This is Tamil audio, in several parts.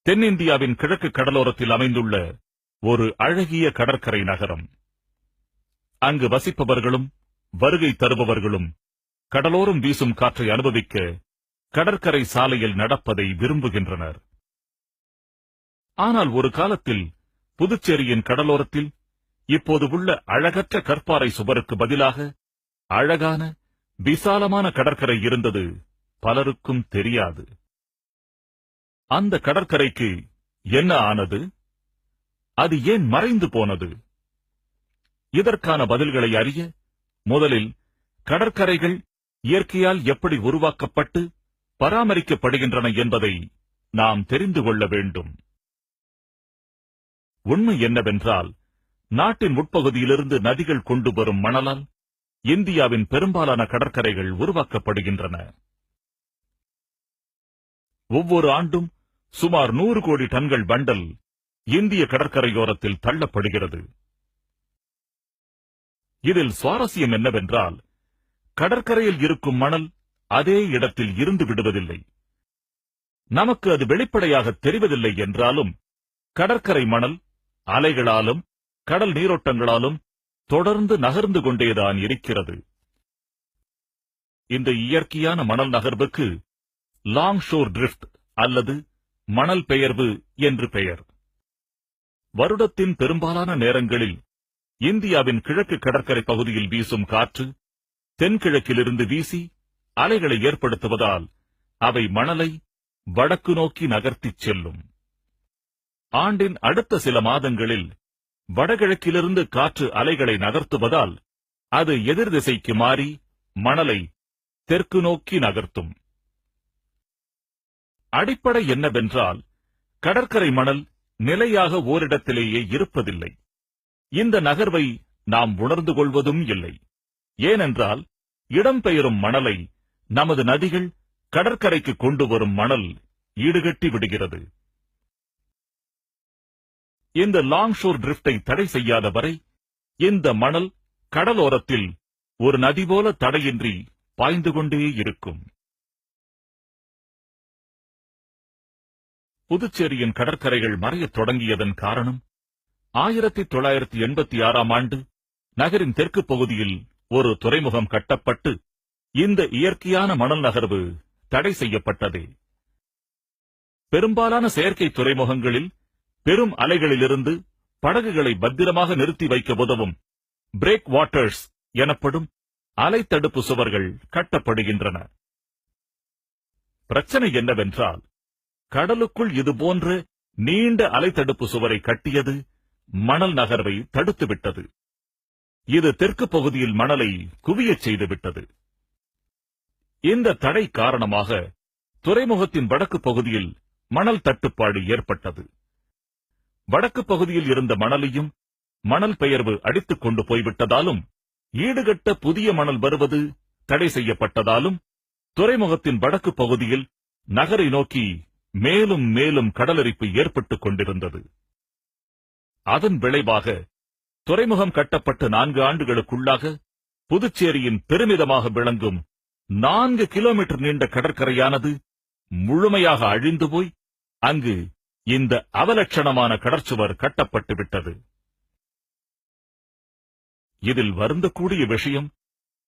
தென்னிந்தியாவின் கிழக்கு கடலோரத்தில் அமைந்துள்ள ஒரு அழகிய கடற்கரை நகரம். அங்கு வசிப்பவர்களும் வருகை தருபவர்களும் கடலோரம் வீசும் காற்றை அனுபவிக்க கடற்கரை சாலையில் நடப்பதை விரும்புகின்றனர். ஆனால் ஒரு காலத்தில் புதுச்சேரியின் கடலோரத்தில் இப்போது உள்ள அழகற்ற கற்பாறை சுவருக்கு பதிலாக அழகான விசாலமான கடற்கரை இருந்தது பலருக்கும் தெரியாது. அந்த கடற்கரைக்கு என்ன ஆனது? அது ஏன் மறைந்து போனது? இதற்கான பதில்களை அறிய முதலில் கடற்கரைகள் இயற்கையால் எப்படி உருவாக்கப்பட்டு பராமரிக்கப்படுகின்றன என்பதை நாம் தெரிந்து கொள்ள வேண்டும். உண்மை என்னவென்றால், நாட்டின் உட்பகுதியிலிருந்து நதிகள் கொண்டு வரும் மணலால் இந்தியாவின் பெரும்பாலான கடற்கரைகள் உருவாக்கப்படுகின்றன. ஒவ்வொரு ஆண்டும் சுமார் 100 கோடி டன்கள் பண்டல் இந்திய கடற்கரையோரத்தில் தள்ளப்படுகிறது. இதில் சுவாரஸ்யம் என்னவென்றால், கடற்கரையில் இருக்கும் மணல் அதே இடத்தில் இருந்து விடுவதில்லை. நமக்கு அது வெளிப்படையாக தெரிவதில்லை என்றாலும், கடற்கரை மணல் அலைகளாலும் கடல் நீரோட்டங்களாலும் தொடர்ந்து நகர்ந்து கொண்டேதான் இருக்கிறது. இந்த இயற்கையான மணல் நகர்வுக்கு லாங் ஷோர் டிரிஃப்ட் அல்லது மணல் பெயர்வு என்று பெயர். வருடத்தின் பெரும்பாலான நேரங்களில் இந்தியாவின் கிழக்கு கடற்கரை பகுதியில் வீசும் காற்று தென்கிழக்கிலிருந்து வீசி அலைகளை ஏற்படுத்துவதால் அவை மணலை வடக்கு நோக்கி நகர்த்திச் செல்லும். ஆண்டின் அடுத்த சில மாதங்களில் வடகிழக்கிலிருந்து காற்று அலைகளை நகர்த்துவதால் அது எதிர் திசைக்கு மாறி மணலை தெற்கு நோக்கி நகர்த்தும். அடிப்படை என்னவென்றால், கடற்கரை மணல் நிலையாக ஓரிடத்திலேயே இருப்பதில்லை. இந்த நகர்வை நாம் உணர்ந்து கொள்வதும் இல்லை. ஏனென்றால், இடம்பெயரும் மணலை நமது நதிகள் கடற்கரைக்கு கொண்டு வரும் மணல் ஈடுகட்டி விடுகிறது. இந்த லாங் ஷோர் டிரிஃப்டை தடை செய்யாத வரை இந்த மணல் கடலோரத்தில் ஒரு நதி போல தடையின்றி பாய்ந்து கொண்டே இருக்கும். புதுச்சேரியின் கடற்கரைகள் மறையத் தொடங்கியதன் காரணம், 1986ஆம் ஆண்டு நகரின் தெற்கு பகுதியில் ஒரு துறைமுகம் கட்டப்பட்டு இந்த இயற்கையான மணல் நகர்வு தடை செய்யப்பட்டதே. பெரும்பாலான செயற்கை துறைமுகங்களில் பெரும் அலைகளிலிருந்து படகுகளை பத்திரமாக நிறுத்தி வைக்க உதவும் பிரேக் வாட்டர்ஸ் எனப்படும் அலை தடுப்பு சுவர்கள் கட்டப்படுகின்றன. பிரச்சனை என்னவென்றால், கடலுக்குள் இதுபோன்ற நீண்ட அலை தடுப்பு சுவரை கட்டியது மணல் நகர்வை தடுத்துவிட்டது. இது தெற்கு பகுதியில் மணலை குவியச் செய்துவிட்டது. இந்த தடை காரணமாக துறைமுகத்தின் வடக்கு பகுதியில் மணல் தட்டுப்பாடு ஏற்பட்டது. வடக்கு பகுதியில் இருந்த மணலையும் மணல் பெயர்வு அடித்துக் கொண்டு போய்விட்டதாலும், ஈடுகட்ட புதிய மணல் வருவது தடை செய்யப்பட்டதாலும், துறைமுகத்தின் வடக்கு பகுதியில் நகரை நோக்கி மேலும் மேலும் கடலரிப்பு ஏற்பட்டுக் கொண்டிருந்தது. அதன் விளைவாக துறைமுகம் கட்டப்பட்ட 4 ஆண்டுகளுக்குள்ளாக புதுச்சேரியின் பெருமிதமாக விளங்கும் 4 கிலோமீட்டர் நீண்ட கடற்கரையானது முழுமையாக அழிந்து போய் அங்கு இந்த அவலட்சணமான கடற்சுவர் கட்டப்பட்டுவிட்டது. இதில் வருந்தக்கூடிய விஷயம்,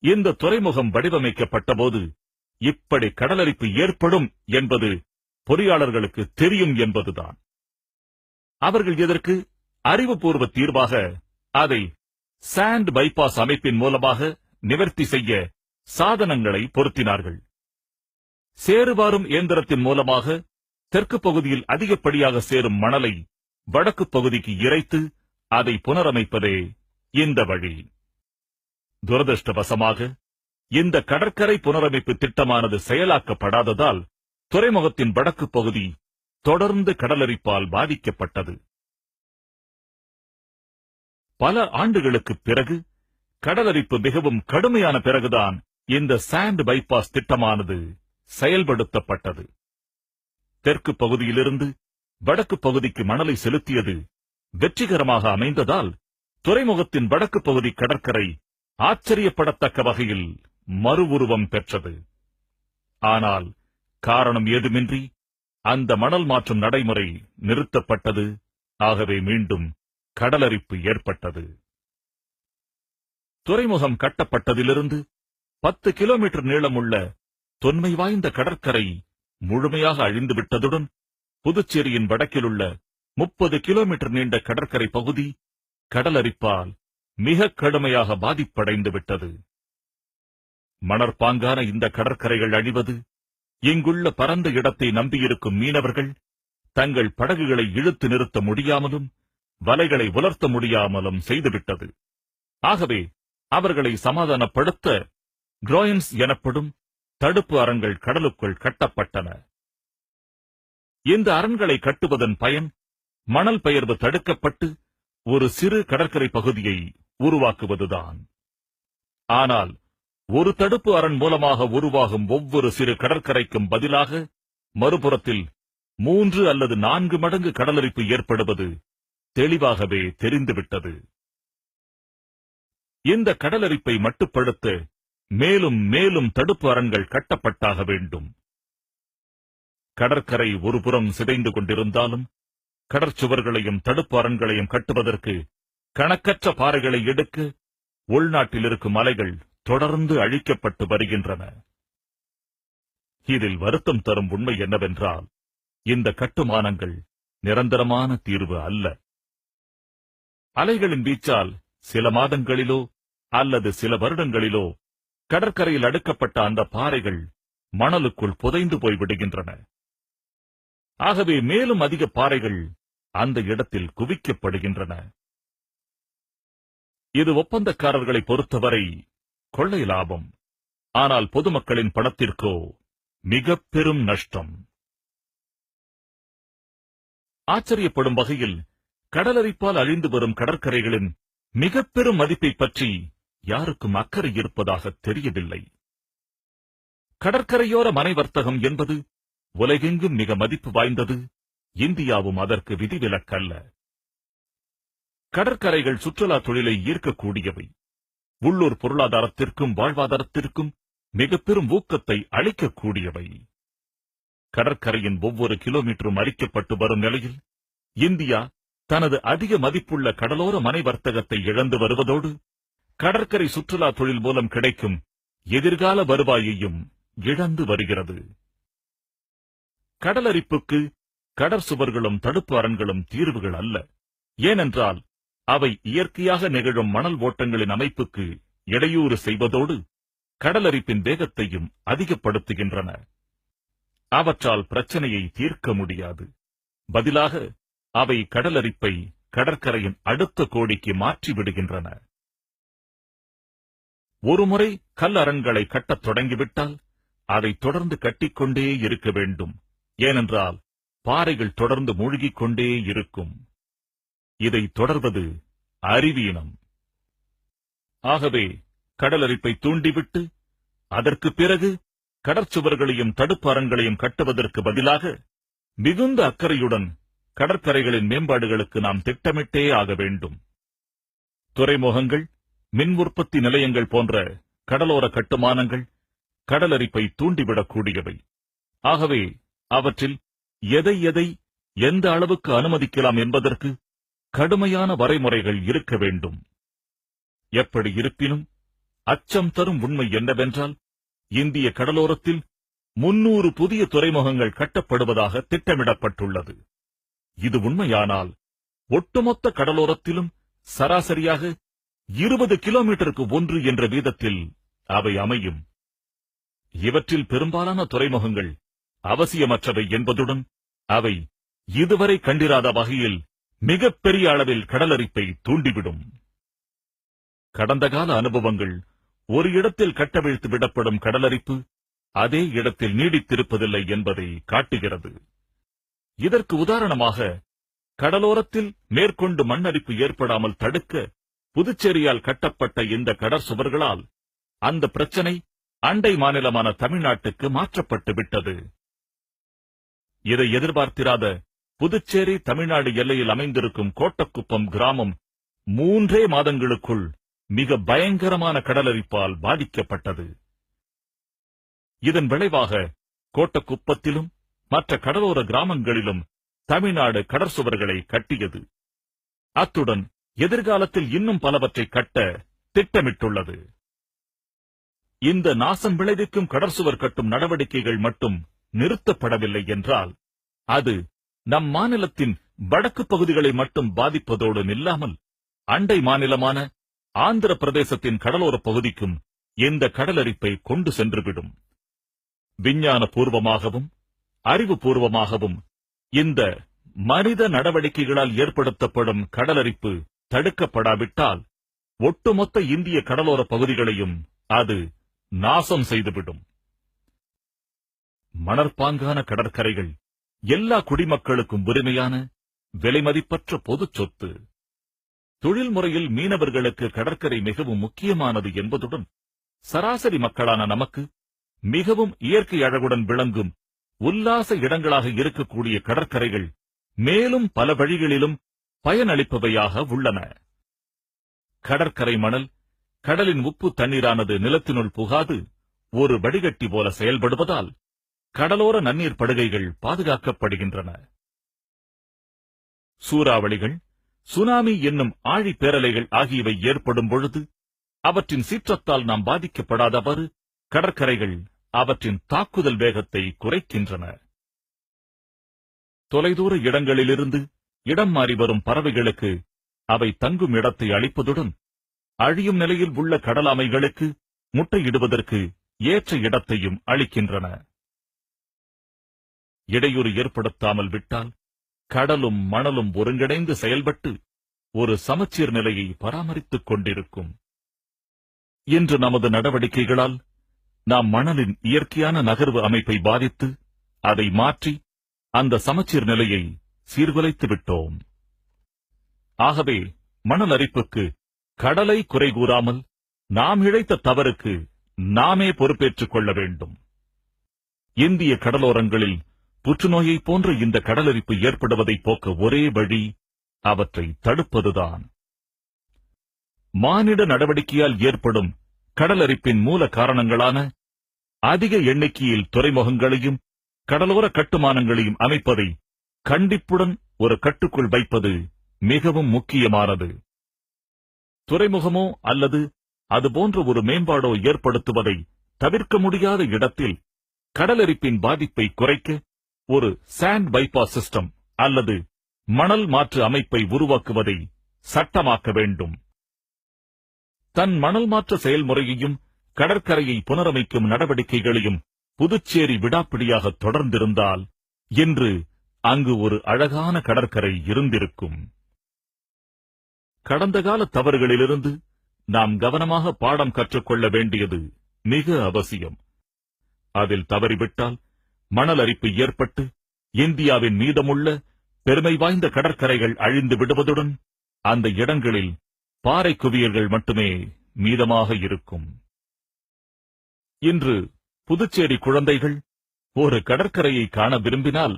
இந்த துறைமுகம் வடிவமைக்கப்பட்டபோது இப்படி கடலரிப்பு ஏற்படும் என்பது பொறியாளர்களுக்கு தெரியும் என்பதுதான். அவர்கள் இதற்கு அறிவுபூர்வ தீர்வாக அதை சாண்ட் பைபாஸ் அமைப்பின் மூலமாக நிவர்த்தி செய்ய சாதனங்களை பொருத்தினார்கள். சேறுவாரும் இயந்திரத்தின் மூலமாக தெற்கு பகுதியில் அதிகப்படியாக சேரும் மணலை வடக்கு பகுதிக்கு இறைத்து அதை புனரமைப்பதே இந்த வழி. துரதிருஷ்டவசமாக இந்த கடற்கரை புனரமைப்பு திட்டமானது செயலாக்கப்படாததால் துறைமுகத்தின் வடக்கு பகுதி தொடர்ந்து கடலரிப்பால் பாதிக்கப்பட்டது. பல ஆண்டுகளுக்குப் பிறகு, கடலரிப்பு மிகவும் கடுமையான பிறகுதான் இந்த சாண்ட் பைபாஸ் திட்டமானது செயல்படுத்தப்பட்டது. தெற்கு பகுதியிலிருந்து வடக்கு பகுதிக்கு மணலை செலுத்தியது வெற்றிகரமாக அமைந்ததால் துறைமுகத்தின் வடக்கு பகுதி கடற்கரை ஆச்சரியப்படத்தக்க வகையில் மறு உருவம் பெற்றது. ஆனால் காரணம் ஏதுமின்றி அந்த மணல் மாற்றும் நடைமுறை நிறுத்தப்பட்டது. ஆகவே மீண்டும் கடலரிப்பு ஏற்பட்டது. துறைமுகம் கட்டப்பட்டதிலிருந்து 10 கிலோமீட்டர் நீளமுள்ள தொன்மை வாய்ந்த கடற்கரை முழுமையாக அழிந்துவிட்டதுடன் புதுச்சேரியின் வடக்கிலுள்ள 30 கிலோமீட்டர் நீண்ட கடற்கரை பகுதி கடலரிப்பால் மிக கடுமையாக பாதிப்படைந்து விட்டது. மணற்பாங்கான இந்த கடற்கரைகள் அழிவது இங்குள்ள பரந்த இடத்தை நம்பியிருக்கும் மீனவர்கள் தங்கள் படகுகளை இழுத்து நிறுத்த முடியாமலும் வலைகளை உலர்த்த முடியாமலும் செய்துவிட்டது. ஆகவே அவர்களை சமாதானப்படுத்த குரோயன்ஸ் எனப்படும் தடுப்பு அரண்கள் கடலுக்குள் கட்டப்பட்டன. இந்த அரண்களை கட்டுவதன் பயன் மணல் பெயர்வு தடுக்கப்பட்டு ஒரு சிறு கடற்கரை பகுதியை உருவாக்குவதுதான். ஆனால் ஒரு தடுப்பு அரண் மூலமாக உருவாகும் ஒவ்வொரு சிறு கடற்கரைக்கும் பதிலாக மறுபுறத்தில் 3 அல்லது 4 மடங்கு கடலரிப்பு ஏற்படுவது தெளிவாகவே தெரிந்துவிட்டது. இந்த கடலரிப்பை மட்டுப்படுத்த மேலும் மேலும் தடுப்பு அரண்கள் கட்டப்பட்டாக வேண்டும். கடற்கரை ஒருபுறம் சிதைந்து கொண்டிருந்தாலும் கடற்சுவர்களையும் தடுப்பு அரண்களையும் கட்டுவதற்கு கணக்கற்ற பாறைகளை எடுக்க உள்நாட்டில் இருக்கும் மலைகள் தொடர்ந்து அழிக்கப்பட்டு வருகின்றன. இதில் வருத்தம் தரும் உண்மை என்னவென்றால் இந்த கட்டுமானங்கள் நிரந்தரமான தீர்வு அல்ல. அலைகளின் வீச்சால் சில மாதங்களிலோ அல்லது சில வருடங்களிலோ கடற்கரையில் அடுக்கப்பட்ட அந்த பாறைகள் மணலுக்குள் புதைந்து போய்விடுகின்றன. ஆகவே மேலும் அதிக பாறைகள் அந்த இடத்தில் குவிக்கப்படுகின்றன. இது ஒப்பந்தக்காரர்களை பொறுத்தவரை கொள்ளை லாபம். ஆனால் பொதுமக்களின் பணத்திற்கோ மிக பெரும் நஷ்டம். ஆச்சரியப்படும் வகையில் கடலரிப்பால் அழிந்து வரும் கடற்கரைகளின் மிக பெரும் மதிப்பை பற்றி யாருக்கும் அக்கறை இருப்பதாக தெரியவில்லை. கடற்கரையோர மனை வர்த்தகம் என்பது உலகெங்கும் மிக மதிப்பு வாய்ந்தது. இந்தியாவும் அதற்கு விதிவிலக்கல்ல. கடற்கரைகள் சுற்றுலா தொழிலை ஈர்க்கக்கூடியவை. உள்ளூர் பொருளாதாரத்திற்கும் வாழ்வாதாரத்திற்கும் மிக பெரும் ஊக்கத்தை அளிக்கக்கூடியவை. கடற்கரையின் ஒவ்வொரு கிலோமீட்டரும் அரிக்கப்பட்டு வரும் நிலையில் இந்தியா தனது அதிக மதிப்புள்ள கடலோர மனை வர்த்தகத்தை இழந்து வருவதோடு கடற்கரை சுற்றுலா தொழில் மூலம் கிடைக்கும் எதிர்கால வருவாயையும் இழந்து வருகிறது. கடலரிப்புக்கு கடற்சுவர்களும் தடுப்பு அரண்களும் தீர்வுகள் அல்ல. ஏனென்றால் அவை இயற்கையாக நிகழும் மணல் ஓட்டங்களின் அமைப்புக்கு இடையூறு செய்வதோடு கடலரிப்பின் வேகத்தையும் அதிகப்படுத்துகின்றன. அவற்றால் பிரச்சனையை தீர்க்க முடியாது. பதிலாக அவை கடலரிப்பை கடற்கரையின் அடுத்த கோடிக்கு மாற்றிவிடுகின்றன. ஒருமுறை கல் அரண்களை கட்டத் தொடங்கிவிட்டால் அதை தொடர்ந்து கட்டிக்கொண்டே இருக்க வேண்டும். ஏனென்றால் பாறைகள் தொடர்ந்து மூழ்கிக் கொண்டே இருக்கும். இதை தொடர்வது அறிவீனம். ஆகவே கடலரிப்பை தூண்டிவிட்டு அதற்கு பிறகு கடற்சுவர்களையும் தடுப்பு அரண்களையும் கட்டுவதற்கு பதிலாக மிகுந்த அக்கறையுடன் கடற்கரைகளின் மேம்பாடுகளுக்கு நாம் திட்டமிட்டே ஆக வேண்டும். துறைமுகங்கள், மின் உற்பத்தி நிலையங்கள் போன்ற கடலோர கட்டுமானங்கள் கடலரிப்பை தூண்டிவிடக்கூடியவை. ஆகவே அவற்றில் எதை எந்த அளவுக்கு அனுமதிக்கலாம் என்பதற்கு கடுமையான வரைமுறைகள் இருக்க வேண்டும். எப்படி இருப்பினும் அச்சம் தரும் உண்மை என்னவென்றால் இந்திய கடலோரத்தில் 300 புதிய துறைமுகங்கள் கட்டப்படுவதாக திட்டமிடப்பட்டுள்ளது. இது உண்மையானால் ஒட்டுமொத்த கடலோரத்திலும் சராசரியாக 20 கிலோமீட்டருக்கு 1 என்ற வீதத்தில் அவை அமையும். இவற்றில் பெரும்பாலான துறைமுகங்கள் அவசியமற்றவை என்பதுடன் அவை இதுவரை கண்டிராத வகையில் மிகப்பெரிய அளவில் கடலரிப்பை தூண்டிவிடும். கடந்த கால அனுபவங்கள் ஒரு இடத்தில் கட்டவிழ்த்து விடப்படும் கடலரிப்பு அதே இடத்தில் நீடித்திருப்பதில்லை என்பதை காட்டுகிறது. இதற்கு உதாரணமாக கடலோரத்தில் மேற்கொண்டு மண்ணரிப்பு ஏற்படாமல் தடுக்க புதுச்சேரியால் கட்டப்பட்ட இந்த கடற்சுவர்களால் அந்த பிரச்சனை அண்டை மாநிலமான தமிழ்நாட்டுக்கு மாற்றப்பட்டு விட்டது. இதை எதிர்பார்த்திராத புதுச்சேரி தமிழ்நாடு எல்லையில் அமைந்திருக்கும் கோட்டக்குப்பம் கிராமம் 3 மாதங்களுக்குள் மிக பயங்கரமான கடலரிப்பால் பாதிக்கப்பட்டது. இதன் விளைவாக கோட்டக்குப்பத்திலும் மற்ற கடலோர கிராமங்களிலும் தமிழ்நாடு கடற்சுவர்களை கட்டியது. அத்துடன் எதிர்காலத்தில் இன்னும் பலவற்றை கட்ட திட்டமிட்டுள்ளது. இந்த நாசம் விளைவிக்கும் கடற்சுவர் கட்டும் நடவடிக்கைகள் மட்டும் நிறுத்தப்படவில்லை என்றால் அது நம் மாநிலத்தின் வடக்கு பகுதிகளை மட்டும் பாதிப்பதோடு நில்லாமல் அண்டை மாநிலமான ஆந்திர பிரதேசத்தின் கடலோர பகுதிக்கும் இந்த கடலரிப்பை கொண்டு சென்றுவிடும். விஞ்ஞான பூர்வமாகவும் அறிவுபூர்வமாகவும் இந்த மனித நடவடிக்கைகளால் ஏற்படுத்தப்படும் கடலரிப்பு தடுக்கப்படாவிட்டால் ஒட்டுமொத்த இந்திய கடலோர பகுதிகளையும் அது நாசம் செய்துவிடும். மணற்பாங்கான கடற்கரைகள் எல்லா குடிமக்களுக்கும் உரிமையான விலைமதிப்பற்ற பொதுச் சொத்து. தொழில்முறையில் மீனவர்களுக்கு கடற்கரை மிகவும் முக்கியமானது என்பதுடன் சராசரி மக்களான நமக்கு மிகவும் இயற்கை அழகுடன் விளங்கும் உல்லாச இடங்களாக இருக்கக்கூடிய கடற்கரைகள் மேலும் பல வழிகளிலும் பயனளிப்பவையாக உள்ளன. கடற்கரை மணல் கடலின் உப்பு தண்ணீரானது நிலத்தினுள் புகாது ஒரு வடிகட்டி போல செயல்படுவதால் கடலோர நன்னீர் படுகைகள் பாதுகாக்கப்படுகின்றன. சூறாவளிகள், சுனாமி என்னும் ஆழி பேரலைகள் ஆகியவை ஏற்படும் பொழுது அவற்றின் சீற்றத்தால் நாம் பாதிக்கப்படாதவாறு கடற்கரைகள் அவற்றின் தாக்குதல் வேகத்தை குறைக்கின்றன. தொலைதூர இடங்களிலிருந்து இடம் மாறி வரும் பறவைகளுக்கு அவை தங்கும் இடத்தை அளிப்பதுடன் அழியும் நிலையில் உள்ள கடலாமைகளுக்கு முட்டையிடுவதற்கு ஏற்ற இடத்தையும் அளிக்கின்றன. இடையூறு ஏற்படுத்தாமல் விட்டால் கடலும் மணலும் ஒருங்கிணைந்து செயல்பட்டு ஒரு சமச்சீர் நிலையை பராமரித்துக் கொண்டிருக்கும். இன்று நமது நடவடிக்கைகளால் நாம் மணலின் இயற்கையான நகர்வு அமைப்பை பாதித்து அதை மாற்றி அந்த சமச்சீர் நிலையை சீர்குலைத்து விட்டோம். ஆகவே மணல் அரிப்புக்கு கடலை குறை கூறாமல் நாம் இழைத்த தவறுக்கு நாமே பொறுப்பேற்றுக் கொள்ள வேண்டும். இந்திய கடலோரங்களில் புற்றுநோயை போன்ற இந்த கடலரிப்பு ஏற்படுவதை போக்க ஒரே வழி அவற்றை தடுப்பதுதான். மானிட நடவடிக்கையால் ஏற்படும் கடலரிப்பின் மூல காரணங்களான அதிக எண்ணிக்கையில் துறைமுகங்களையும் கடலோர கட்டுமானங்களையும் அமைப்பதை கண்டிப்புடன் ஒரு கட்டுக்குள் வைப்பது மிகவும் முக்கியமானது. துறைமுகமோ அல்லது அதுபோன்ற ஒரு மேம்பாடோ ஏற்படுத்துவதை தவிர்க்க முடியாத இடத்தில் கடலரிப்பின் பாதிப்பை குறைக்க ஒரு சாண்ட் பைபாஸ் சிஸ்டம் அல்லது மணல் மாற்று அமைப்பை உருவாக்குவதை சட்டமாக்க வேண்டும். தன் மணல் மாற்ற செயல்முறையையும் கடற்கரையை புனரமைக்கும் நடவடிக்கைகளையும் புதுச்சேரி விடாப்பிடியாக தொடர்ந்திருந்தால் இன்று அங்கு ஒரு அழகான கடற்கரை இருந்திருக்கும். கடந்த கால தவறுகளிலிருந்து நாம் கவனமாக பாடம் கற்றுக்கொள்ள வேண்டியது மிக அவசியம். அதில் தவறிவிட்டால் மணல் அரிப்பு ஏற்பட்டு இந்தியாவின் மீதமுள்ள பெருமை வாய்ந்த கடற்கரைகள் அழிந்து விடுவதுடன் அந்த இடங்களில் பாறை குவியல்கள் மட்டுமே மீதமாக இருக்கும். இன்று புதுச்சேரி குழந்தைகள் ஒரு கடற்கரையை காண விரும்பினால்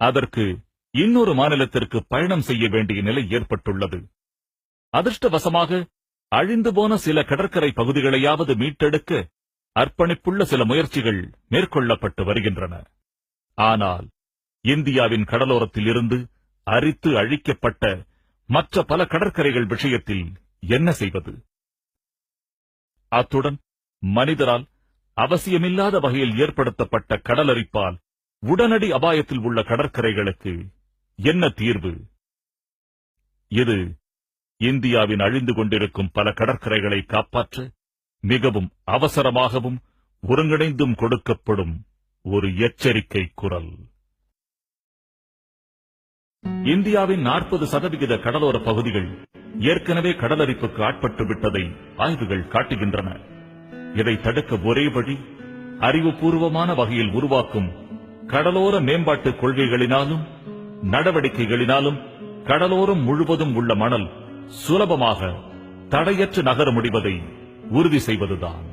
அதற்கு இன்னொரு மாநிலத்திற்கு பயணம் செய்ய வேண்டிய நிலை ஏற்பட்டுள்ளது. அதிர்ஷ்டவசமாக அழிந்து போன சில கடற்கரை பகுதிகளையாவது மீட்டெடுக்க அர்ப்பணிப்புள்ள சில முயற்சிகள் மேற்கொள்ளப்பட்டு வருகின்றன. ஆனால் இந்தியாவின் கடலோரத்தில் இருந்து அரித்து அழிக்கப்பட்ட மற்ற பல கடற்கரைகள் விஷயத்தில் என்ன செய்வது? அத்துடன் மனிதரால் அவசியமில்லாத வகையில் ஏற்படுத்தப்பட்ட கடலரிப்பால் உடனடி அபாயத்தில் உள்ள கடற்கரைகளுக்கு என்ன தீர்வு? இது இந்தியாவின் அழிந்து கொண்டிருக்கும் பல கடற்கரைகளை காப்பாற்ற மிகவும் அவசரமாகவும் ஒருங்கிணைந்தும் கொடுக்கப்படும் ஒரு எச்சரிக்கை குரல். இந்தியாவின் 40% கடலோர பகுதிகள் ஏற்கனவே கடலரிப்புக்கு ஆட்பட்டு விட்டதை ஆய்வுகள் காட்டுகின்றன. இதை தடுக்க ஒரே வழி அறிவுபூர்வமான வகையில் உருவாக்கும் கடலோர மேம்பாட்டு கொள்கைகளினாலும் நடவடிக்கைகளினாலும் கடலோரம் முழுவதும் உள்ள மணல் சுலபமாக தடையற்று நகர முடிவதை உறுதி செய்வதுதான்.